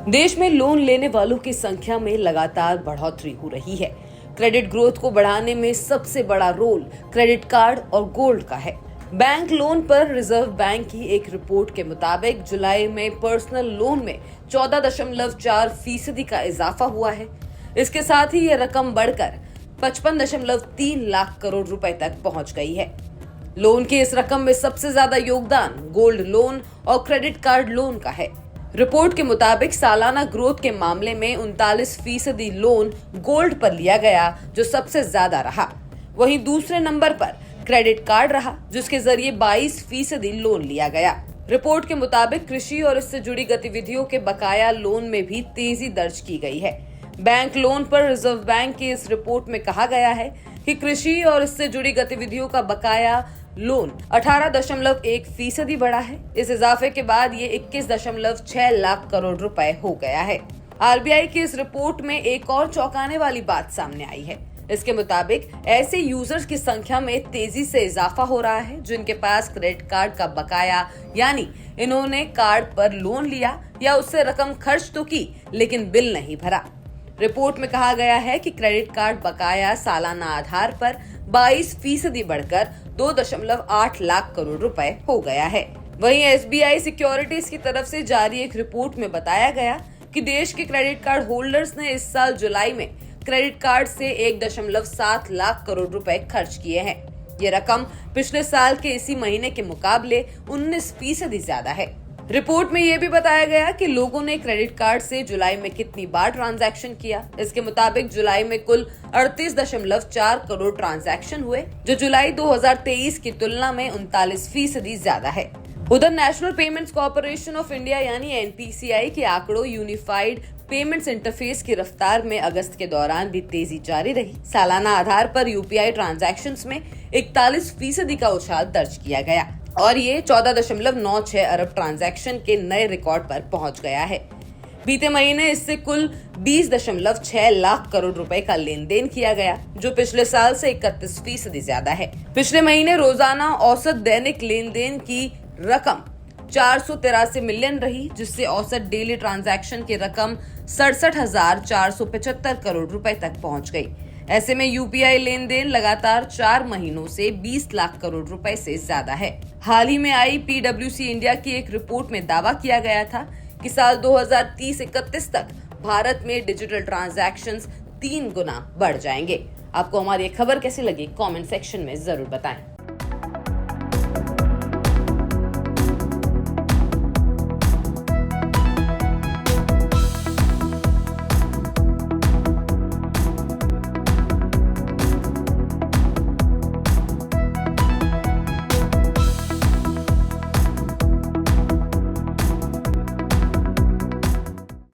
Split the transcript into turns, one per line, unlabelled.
देश में लोन लेने वालों की संख्या में लगातार बढ़ोतरी हो रही है। क्रेडिट ग्रोथ को बढ़ाने में सबसे बड़ा रोल क्रेडिट कार्ड और गोल्ड का है। बैंक लोन पर रिजर्व बैंक की एक रिपोर्ट के मुताबिक जुलाई में पर्सनल लोन में 14.4% का इजाफा हुआ है। इसके साथ ही यह रकम बढ़कर 55.3 लाख करोड़ रुपए तक पहुंच गई है। लोन की इस रकम में सबसे ज्यादा योगदान गोल्ड लोन और क्रेडिट कार्ड लोन का है। रिपोर्ट के मुताबिक सालाना ग्रोथ के मामले में 39% लोन गोल्ड पर लिया गया, जो सबसे ज्यादा रहा। वहीं दूसरे नंबर पर क्रेडिट कार्ड रहा, जिसके जरिए 22% लोन लिया गया। रिपोर्ट के मुताबिक कृषि और इससे जुड़ी गतिविधियों के बकाया लोन में भी तेजी दर्ज की गई है। बैंक लोन पर रिजर्व बैंक की इस रिपोर्ट में कहा गया है कि कृषि और इससे जुड़ी गतिविधियों का बकाया लोन 18.1% बढ़ा है। इस इजाफे के बाद ये 21.6 लाख करोड़ रुपए हो गया है। आरबीआई की इस रिपोर्ट में एक और चौंकाने वाली बात सामने आई है। इसके मुताबिक ऐसे यूजर्स की संख्या में तेजी से इजाफा हो रहा है जिनके पास क्रेडिट कार्ड का बकाया, यानी इन्होंने कार्ड पर लोन लिया या उससे रकम खर्च तो की लेकिन बिल नहीं भरा। रिपोर्ट में कहा गया है कि क्रेडिट कार्ड बकाया सालाना आधार पर 22% बढ़कर 2.8 लाख करोड़ रुपए हो गया है। वहीं एसबीआई सिक्योरिटीज की तरफ से जारी एक रिपोर्ट में बताया गया कि देश के क्रेडिट कार्ड होल्डर्स ने इस साल जुलाई में क्रेडिट कार्ड से 1.7 लाख करोड़ रुपए खर्च किए हैं। ये रकम पिछले साल के इसी महीने के मुकाबले 19% ज्यादा है। रिपोर्ट में यह भी बताया गया कि लोगों ने क्रेडिट कार्ड से जुलाई में कितनी बार ट्रांजैक्शन किया। इसके मुताबिक जुलाई में कुल 38.4 करोड़ ट्रांजैक्शन हुए, जो जुलाई 2023 की तुलना में 39% ज्यादा है। उधर national payments corporation of India यानी एनपीसीआई के आंकड़ों यूनिफाइड पेमेंट्स इंटरफेस की रफ्तार में अगस्त के दौरान भी तेजी जारी रही। सालाना आधार पर यूपीआई ट्रांजैक्शंस में 41% का उछाल दर्ज किया गया और ये 14.96 अरब ट्रांजैक्शन के नए रिकॉर्ड पर पहुंच गया है। बीते महीने इससे कुल 20.6 लाख करोड़ रुपए का लेन देन किया गया, जो पिछले साल से 31% ज्यादा है। पिछले महीने रोजाना औसत दैनिक लेन देन की रकम 483 मिलियन रही, जिससे औसत डेली ट्रांजैक्शन की रकम 67,475 करोड़ रुपए तक पहुंच गई। ऐसे में यूपीआई लेन देन लगातार 4 महीनों से 20 लाख करोड़ रुपए से ज्यादा है। हाल ही में आई पीडब्ल्यूसी इंडिया की एक रिपोर्ट में दावा किया गया था कि साल 2030-31 तक भारत में डिजिटल ट्रांजैक्शंस 3 गुना बढ़ जाएंगे। आपको हमारी खबर कैसी लगी? कमेंट सेक्शन में जरूर बताएं।